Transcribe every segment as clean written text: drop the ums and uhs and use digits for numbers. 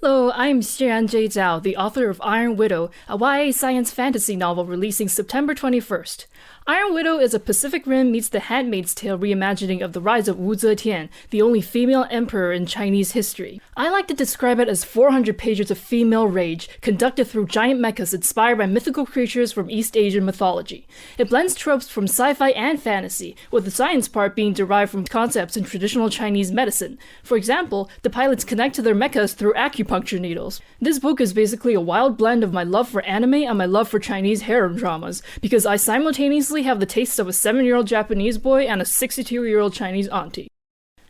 Hello, I'm Xiran Jay Zhao, the author of Iron Widow, a YA science fantasy novel releasing September 21st. Iron Widow is a Pacific Rim meets The Handmaid's Tale reimagining of the Rise of Wuzoitien, the only female emperor in Chinese history. I like to describe it as 400 pages of female rage, conducted through giant mechas inspired by mythical creatures from East Asian mythology. It blends tropes from sci-fi and fantasy, with the science part being derived from concepts in traditional Chinese medicine. For example, the pilots connect to their mechas through acupuncture needles. This book is basically a wild blend of my love for anime and my love for Chinese harem dramas, because I simultaneously have the tastes of a 7-year-old Japanese boy and a 62-year-old Chinese auntie.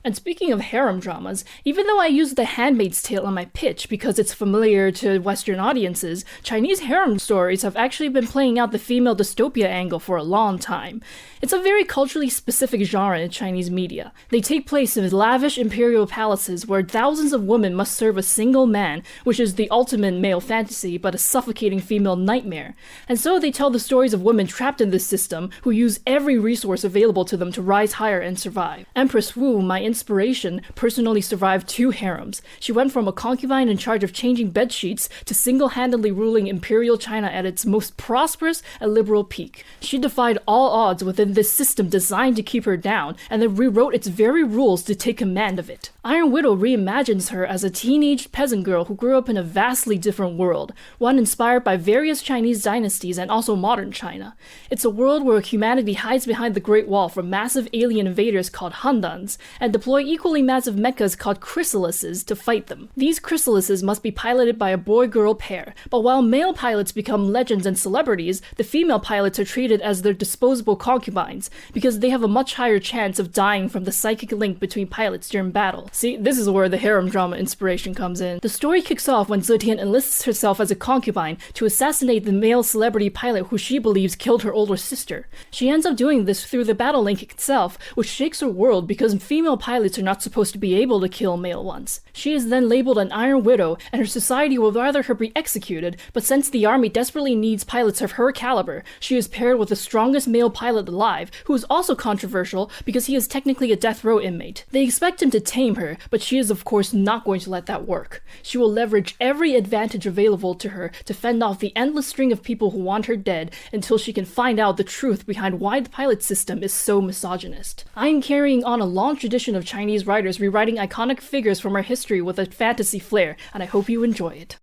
And speaking of harem dramas, even though I use The Handmaid's Tale in my pitch because it's familiar to Western audiences, Chinese harem stories have actually been playing out the female dystopia angle for a long time. It's a very culturally specific genre in Chinese media. They take place in lavish imperial palaces where thousands of women must serve a single man, which is the ultimate male fantasy but a suffocating female nightmare. And so they tell the stories of women trapped in this system who use every resource available to them to rise higher and survive. Empress Wu, my inspiration, personally survived 2 harems. She went from a concubine in charge of changing bed sheets to single-handedly ruling imperial China at its most prosperous and liberal peak. She defied all odds within this system designed to keep her down, and then rewrote its very rules to take command of it. Iron Widow reimagines her as a teenage peasant girl who grew up in a vastly different world, one inspired by various Chinese dynasties and also modern China. It's a world where humanity hides behind the Great Wall from massive alien invaders called Handans, and deploy equally massive mechas called chrysalises to fight them. These chrysalises must be piloted by a boy-girl pair, but while male pilots become legends and celebrities, the female pilots are treated as their disposable concubines, because they have a much higher chance of dying from the psychic link between pilots during battle. See, this is where the harem drama inspiration comes in. The story kicks off when Zetian enlists herself as a concubine to assassinate the male celebrity pilot who she believes killed her older sister. She ends up doing this through the battle link itself, which shakes her world because female pilots are not supposed to be able to kill male ones. She is then labeled an Iron Widow, and her society will rather her be executed, but since the army desperately needs pilots of her caliber, she is paired with the strongest male pilot alive, who is also controversial because he is technically a death row inmate. They expect him to tame her, but she is of course not going to let that work. She will leverage every advantage available to her to fend off the endless string of people who want her dead until she can find out the truth behind why the pilot system is so misogynist. I am carrying on a long tradition of Chinese writers rewriting iconic figures from our history with a fantasy flair, and I hope you enjoy it.